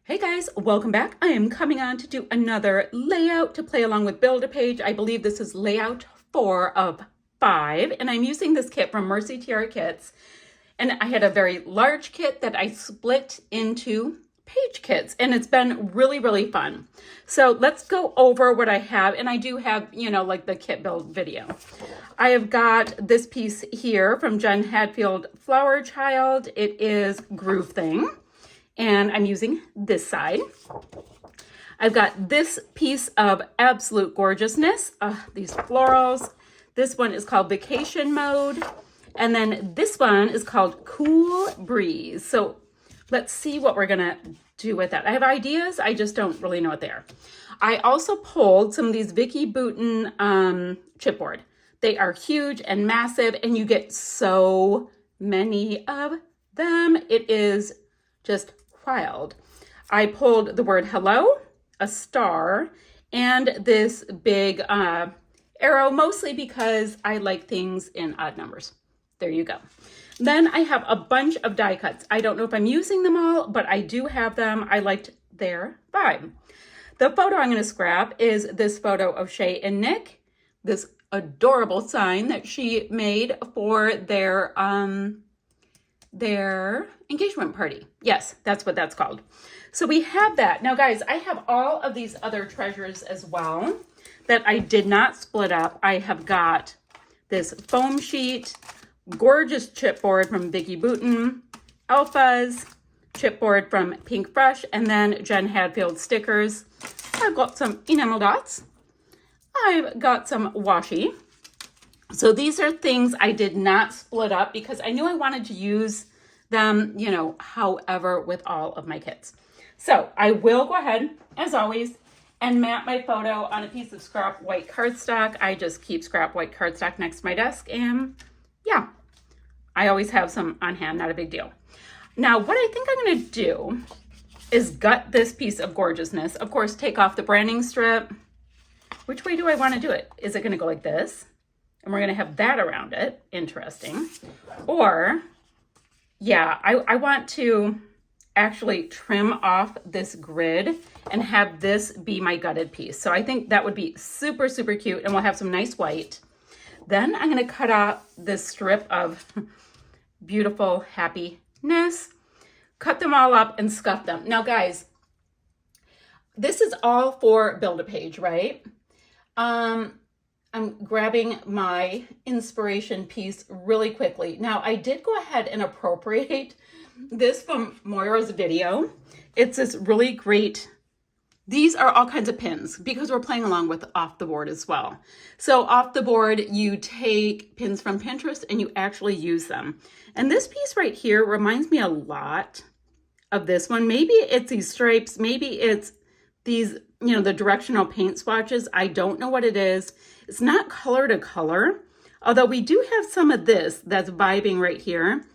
Hey guys, welcome back. I am coming on to do another layout to play along with Build-A-Page. I believe this is layout 4 of 5, and I'm using this kit from Mercy Tiara Kits. And I had a very large kit that I split into page kits, and it's been really, really fun. So let's go over what I have, and I do have, like the kit build video. I have got this piece here from Jen Hadfield Flower Child. It is Groove Thing. And I'm using this side. I've got this piece of absolute gorgeousness. These florals. This one is called Vacation Mode. And then this one is called Cool Breeze. So let's see what we're gonna do with that. I have ideas, I just don't really know what they are. I also pulled some of these Vicki Boutin chipboard. They are huge and massive, and you get so many of them. It is just wild. I pulled the word hello, a star, and this big arrow, mostly because I like things in odd numbers. There you go. Then I have a bunch of die cuts. I don't know if I'm using them all, but I do have them. I liked their vibe. The photo I'm going to scrap is this photo of Shay and Nick, this adorable sign that she made for their engagement party. Yes, that's what that's called. So we have that. Now, guys, I have all of these other treasures as well that I did not split up. I have got this foam sheet, gorgeous chipboard from Vicki Boutin, Alphas, chipboard from Pink Fresh, and then Jen Hadfield stickers. I've got some enamel dots. I've got some washi. So these are things I did not split up because I knew I wanted to use them, however, with all of my kits. So I will go ahead, as always, and map my photo on a piece of scrap white cardstock. I just keep scrap white cardstock next to my desk, and yeah, I always have some on hand, not a big deal. Now, what I think I'm gonna do is gut this piece of gorgeousness. Of course, take off the branding strip. Which way do I wanna do it? Is it gonna go like this? And we're gonna have that around it. Interesting. Or, yeah, I want to actually trim off this grid and have this be my gutted piece. So I think that would be super, super cute, and we'll have some nice white. Then I'm gonna cut out this strip of beautiful happiness, cut them all up and scuff them. Now, guys, this is all for Build-A-Page, right? I'm grabbing my inspiration piece really quickly. Now, I did go ahead and appropriate this from Moira's video. It's this really great, these are all kinds of pins because we're playing along with off the board as well. So off the board, you take pins from Pinterest and you actually use them. And this piece right here reminds me a lot of this one. Maybe it's these stripes, maybe it's these, the directional paint swatches. I don't know what it is. It's not color to color, although we do have some of this that's vibing right here.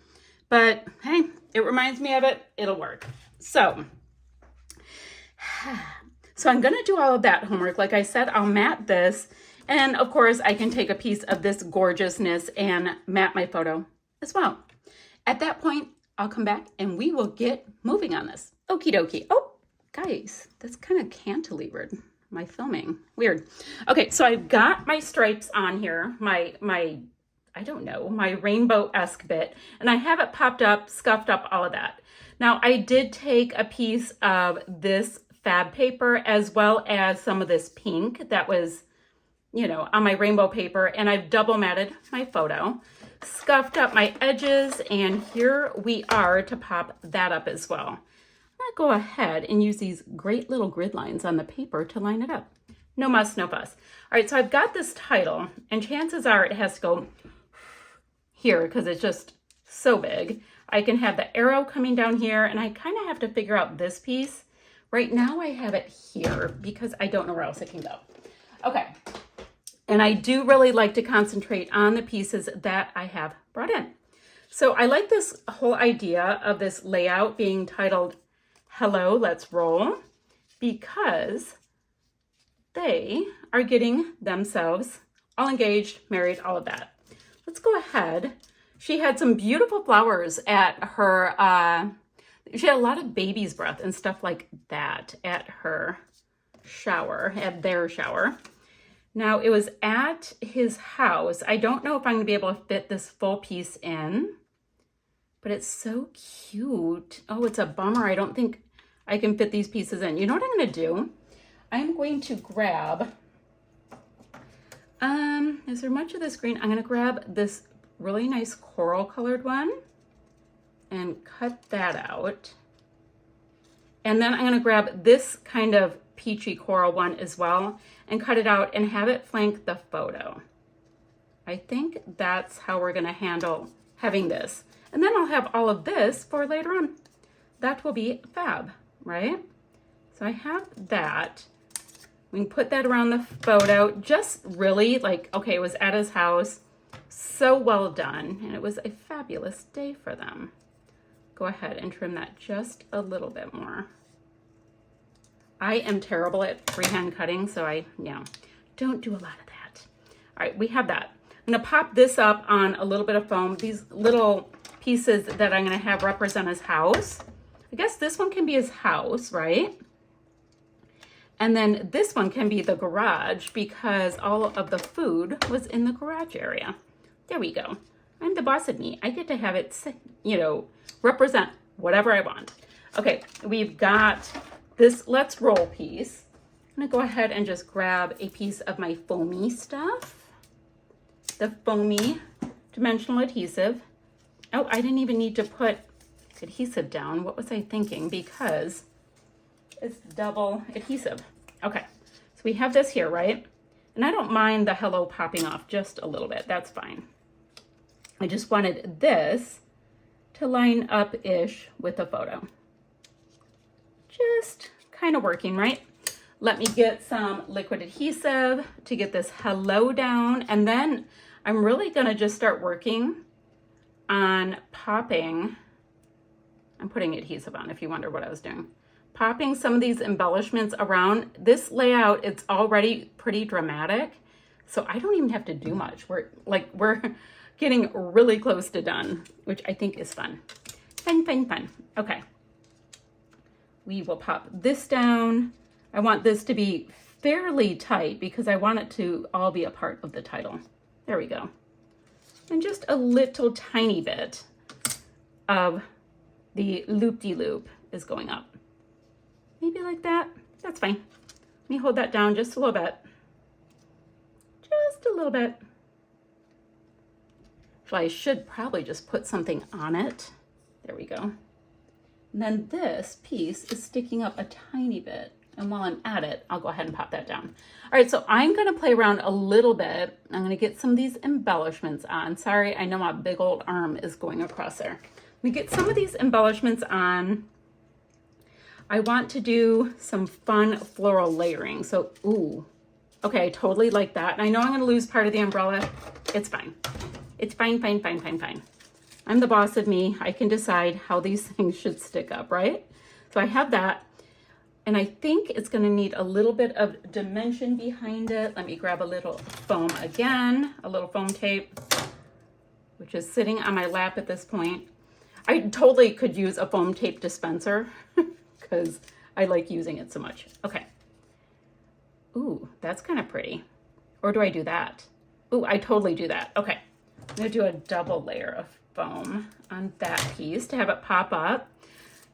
But hey, it reminds me of it. It'll work. So I'm going to do all of that homework. Like I said, I'll map this. And of course, I can take a piece of this gorgeousness and map my photo as well. At that point, I'll come back and we will get moving on this. Okie dokie. Oh, guys, that's kind of cantilevered. My filming. Weird. Okay, so I've got my stripes on here, my I don't know, my rainbow-esque bit, and I have it popped up, scuffed up, all of that. Now, I did take a piece of this fab paper as well as some of this pink that was, on my rainbow paper, and I've double matted my photo, scuffed up my edges, and here we are to pop that up as well. I'm gonna go ahead and use these great little grid lines on the paper to line it up. No muss, no fuss. All right, so I've got this title, and chances are it has to go here because it's just so big. I can have the arrow coming down here, and I kind of have to figure out this piece. Right now I have it here because I don't know where else it can go. Okay, and I do really like to concentrate on the pieces that I have brought in. So I like this whole idea of this layout being titled Hello, Let's Roll, because they are getting themselves all engaged, married, all of that. Let's go ahead. She had some beautiful flowers at her She had a lot of baby's breath and stuff like that at her shower, at their shower. Now, it was at his house. I don't know if I'm going to be able to fit this full piece in, but it's so cute. Oh, it's a bummer. I don't think I can fit these pieces in. You know what I'm going to do? I'm going to grab, is there much of this green? I'm going to grab this really nice coral colored one and cut that out. And then I'm going to grab this kind of peachy coral one as well and cut it out and have it flank the photo. I think that's how we're going to handle having this. And then I'll have all of this for later on. That will be fab, right? So I have that. We can put that around the photo. Just really like, okay, it was at his house. So well done. And it was a fabulous day for them. Go ahead and trim that just a little bit more. I am terrible at freehand cutting, so I don't do a lot of that. All right, we have that. I'm gonna pop this up on a little bit of foam. These little pieces that I'm gonna have represent his house. I guess this one can be his house, right? And then this one can be the garage because all of the food was in the garage area. There we go. I'm the boss of me. I get to have it, represent whatever I want. Okay, we've got this Let's Roll piece. I'm gonna go ahead and just grab a piece of my foamy stuff. The foamy dimensional adhesive. Oh, I didn't even need to put adhesive down. What was I thinking? Because it's double adhesive. Okay, so we have this here, right? And I don't mind the hello popping off just a little bit. That's fine. I just wanted this to line up-ish with the photo. Just kind of working, right? Let me get some liquid adhesive to get this hello down. And then I'm really gonna just start working on popping. I'm putting adhesive on if you wonder what I was doing. Popping some of these embellishments around. This layout, it's already pretty dramatic. So I don't even have to do much. We're getting really close to done, which I think is fun. Fun. Okay. We will pop this down. I want this to be fairly tight because I want it to all be a part of the title. There we go. And just a little tiny bit of the loop-de-loop is going up. Maybe like that. That's fine. Let me hold that down just a little bit. Just a little bit. So I should probably just put something on it. There we go. And then this piece is sticking up a tiny bit. And while I'm at it, I'll go ahead and pop that down. All right, so I'm gonna play around a little bit. I'm gonna get some of these embellishments on. Sorry, I know my big old arm is going across there. We get some of these embellishments on. I want to do some fun floral layering. So, ooh, okay, I totally like that. And I know I'm gonna lose part of the umbrella. It's fine. It's fine. I'm the boss of me. I can decide how these things should stick up, right? So I have that. And I think it's gonna need a little bit of dimension behind it. Let me grab a little foam again, a little foam tape, which is sitting on my lap at this point. I totally could use a foam tape dispenser because I like using it so much. Okay. Ooh, that's kind of pretty. Or do I do that? Ooh, I totally do that. Okay. I'm gonna do a double layer of foam on that piece to have it pop up.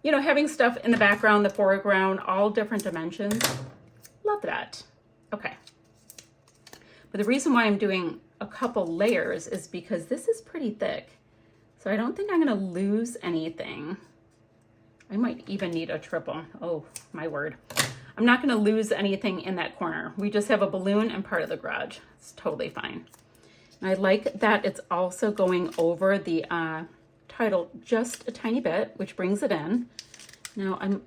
You know, having stuff in the background, the foreground, all different dimensions. Love that. Okay. But the reason why I'm doing a couple layers is because this is pretty thick. So I don't think I'm gonna lose anything. I might even need a triple. Oh, my word. I'm not gonna lose anything in that corner. We just have a balloon and part of the garage. It's totally fine. And I like that it's also going over the title just a tiny bit, which brings it in. Now I'm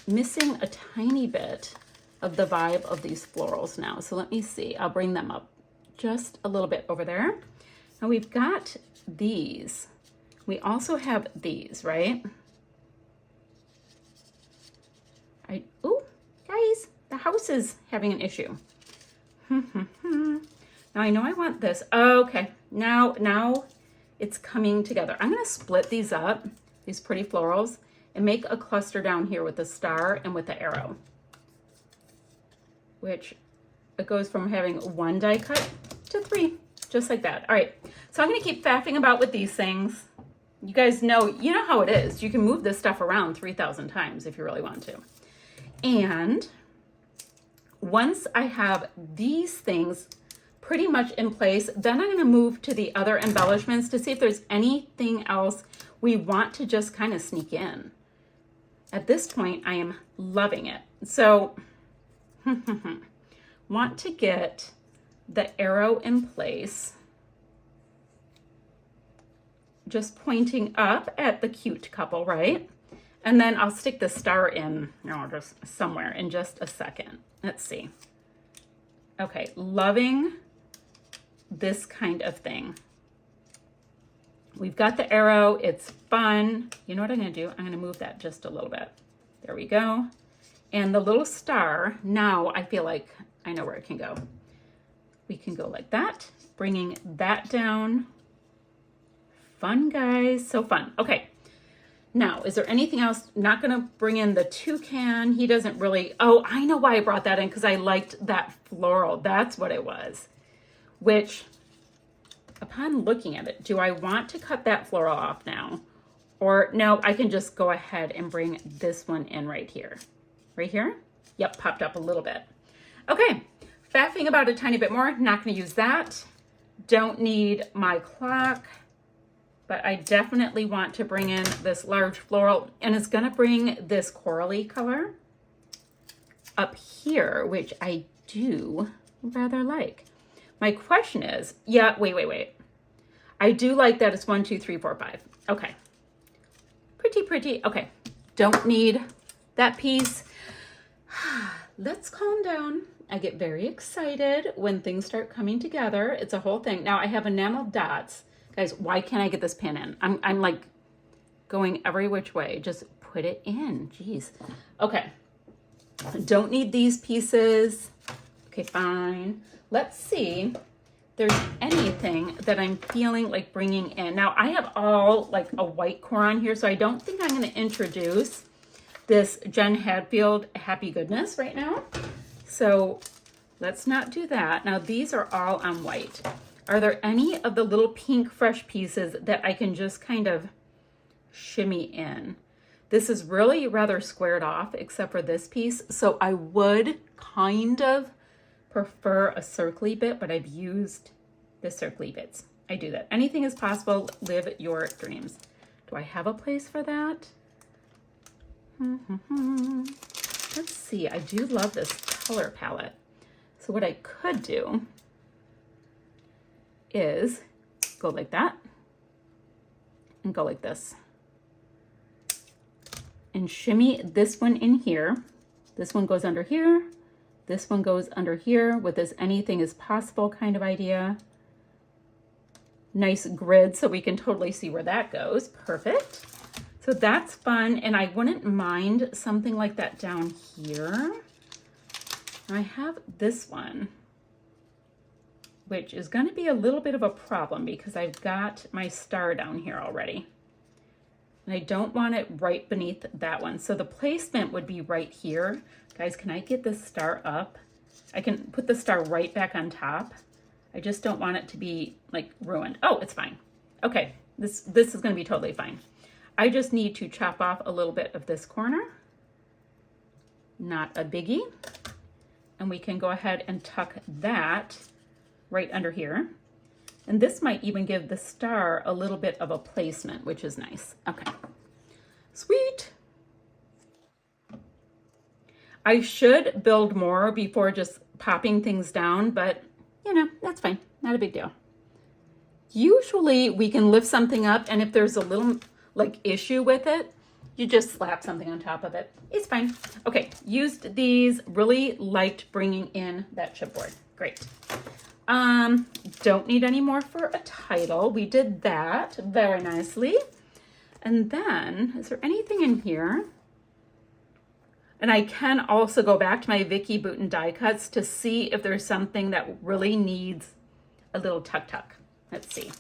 missing a tiny bit of the vibe of these florals now. So let me see, I'll bring them up just a little bit over there. Now we've got these. We also have these, right? Ooh, guys, the house is having an issue. Now I know I want this. Okay, now it's coming together. I'm gonna split these up, these pretty florals, and make a cluster down here with the star and with the arrow, which it goes from having 1 die cut to 3, just like that. All right, so I'm gonna keep faffing about with these things. You guys know, you know how it is. You can move this stuff around 3,000 times if you really want to. And once I have these things pretty much in place, then I'm gonna move to the other embellishments to see if there's anything else we want to just kind of sneak in. At this point, I am loving it. So, want to get the arrow in place, just pointing up at the cute couple, right? And then I'll stick the star in, just somewhere in just a second. Let's see. Okay, loving this kind of thing. We've got the arrow, it's fun. You know what I'm gonna do? I'm gonna move that just a little bit. There we go. And the little star, now I feel like I know where it can go. We can go like that, bringing that down. Fun, guys, so fun. Okay, now, is there anything else? Not gonna bring in the toucan. He doesn't really, oh, I know why I brought that in, because I liked that floral. That's what it was. Which, upon looking at it, do I want to cut that floral off now? Or no, I can just go ahead and bring this one in right here. Right here? Yep, popped up a little bit. Okay, faffing about a tiny bit more. Not gonna use that. Don't need my clock, but I definitely want to bring in this large floral, and it's gonna bring this corally color up here, which I do rather like. My question is, yeah, wait. I do like that it's 1, 2, 3, 4, 5. Okay, pretty, okay. Don't need that piece. Let's calm down. I get very excited when things start coming together. It's a whole thing. Now I have enameled dots. Guys, why can't I get this pin in? I'm like going every which way. Just put it in, jeez. Okay, don't need these pieces. Okay, fine. Let's see if there's anything that I'm feeling like bringing in. Now I have all like a white core on here, so I don't think I'm gonna introduce this Jen Hadfield Happy Goodness right now. So let's not do that. Now these are all on white. Are there any of the little pink fresh pieces that I can just kind of shimmy in? This is really rather squared off except for this piece. So I would kind of prefer a circly bit, but I've used the circly bits. I do that. Anything is possible. Live your dreams. Do I have a place for that? Let's see. I do love this color palette. So what I could do is go like that and go like this and shimmy this one in here. This one goes under here. This one goes under here with this anything is possible kind of idea. Nice grid so we can totally see where that goes. Perfect. So that's fun, and I wouldn't mind something like that down here. I have this one, which is going to be a little bit of a problem because I've got my star down here already. And I don't want it right beneath that one. So the placement would be right here. Guys, can I get this star up? I can put the star right back on top. I just don't want it to be like ruined. Oh, it's fine. Okay, this is going to be totally fine. I just need to chop off a little bit of this corner. Not a biggie. And we can go ahead and tuck that right under here. And this might even give the star a little bit of a placement, which is nice. Okay, sweet. I should build more before just popping things down, but you know, that's fine. Not a big deal. Usually we can lift something up, and if there's a little like issue with it, you just slap something on top of it. It's fine. Okay, used these, really liked bringing in that chipboard. Great. Don't need any more for a title. We did that very nicely. And then, is there anything in here? And I can also go back to my Vicki Boutin die cuts to see if there's something that really needs a little tuck. Let's see.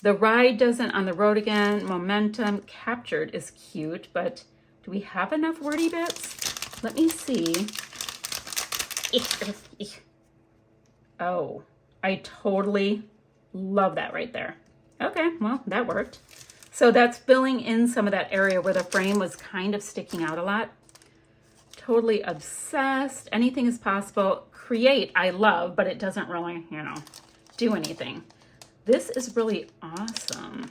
The ride doesn't on the road again. Momentum captured is cute, but do we have enough wordy bits? Let me see. Oh, I totally love that right there. Okay, well, that worked. So that's filling in some of that area where the frame was kind of sticking out a lot. Totally obsessed. Anything is possible. Create, I love, but it doesn't really, do anything. This is really awesome.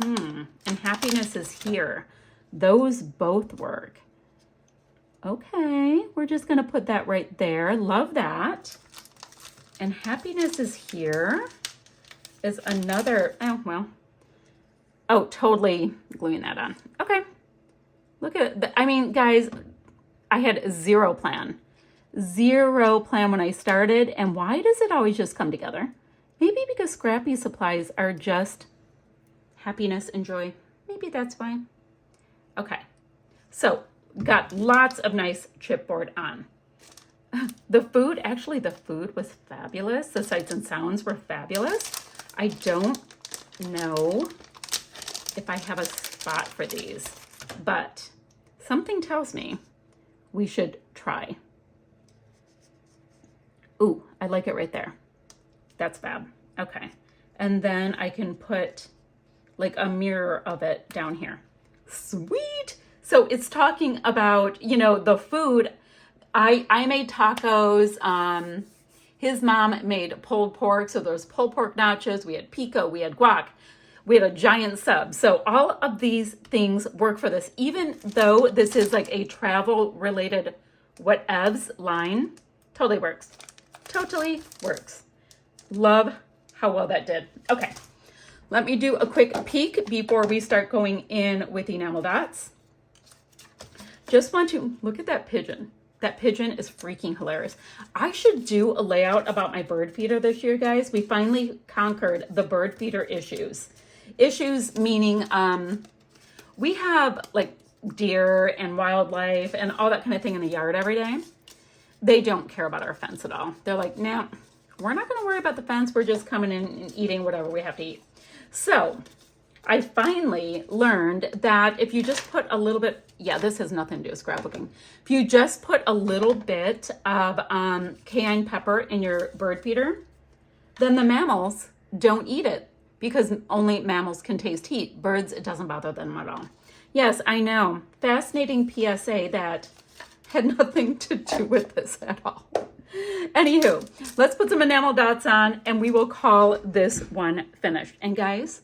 And happiness is here. Those both work. Okay, we're just going to put that right there. Love that. And happiness is here. Is another, oh, totally gluing that on. Okay. Look at that. I mean, guys, I had zero plan when I started. And why does it always just come together? Maybe because scrappy supplies are just happiness and joy. Maybe that's why. Okay. So got lots of nice chipboard on. The food was fabulous. The sights and sounds were fabulous. I don't know if I have a spot for these, but something tells me we should try. Ooh, I like it right there. That's fab. Okay. And then I can put like a mirror of it down here. Sweet. So it's talking about, the food. I made tacos. His mom made pulled pork. So there's pulled pork nachos. We had pico. We had guac. We had a giant sub. So all of these things work for this, even though this is like a travel related whatevs line. Totally works. Totally works. Love how well that did. Okay. Let me do a quick peek before we start going in with enamel dots. Just want to look at that pigeon. That pigeon is freaking hilarious. I should do a layout about my bird feeder this year, guys. We finally conquered the bird feeder issues. Issues meaning we have like deer and wildlife and all that kind of thing in the yard every day. They don't care about our fence at all. They're like, no, we're not going to worry about the fence. We're just coming in and eating whatever we have to eat. So I finally learned that if you just put a little bit, this has nothing to do with scrapbooking. If you just put a little bit of cayenne pepper in your bird feeder, then the mammals don't eat it because only mammals can taste heat. Birds, it doesn't bother them at all. Yes, I know. Fascinating PSA that had nothing to do with this at all. Anywho, let's put some enamel dots on and we will call this one finished. And guys,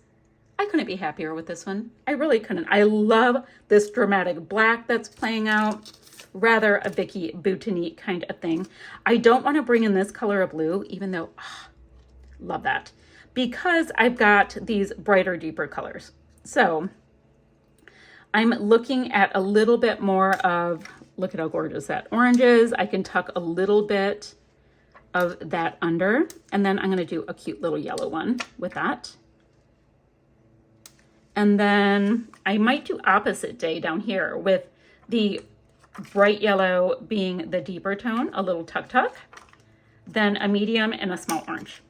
I couldn't be happier with this one. I really couldn't. I love this dramatic black that's playing out. Rather a Vicky Boutonniere kind of thing. I don't want to bring in this color of blue, even though, love that. Because I've got these brighter, deeper colors. So I'm looking at a little bit more of, look at how gorgeous that orange is. I can tuck a little bit of that under. And then I'm going to do a cute little yellow one with that. And then I might do opposite day down here with the bright yellow being the deeper tone, a little tuck, then a medium and a small orange.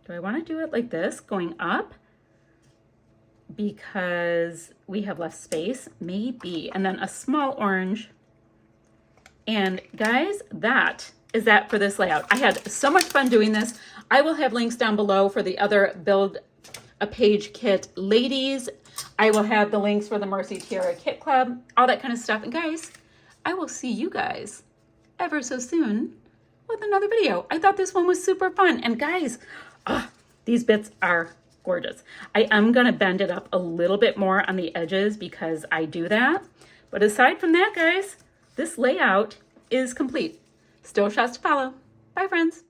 Do I want to do it like this, going up? Because we have less space, maybe. And then a small orange. And guys, that is that for this layout. I had so much fun doing this. I will have links down below for the other Build a Page kit ladies. I will have the links for the Mercy Tiara Kit Club, all that kind of stuff. And guys, I will see you guys ever so soon with another video. I thought this one was super fun. And guys, these bits are gorgeous. I am going to bend it up a little bit more on the edges because I do that. But aside from that, guys, this layout is complete. Still shots to follow. Bye, friends.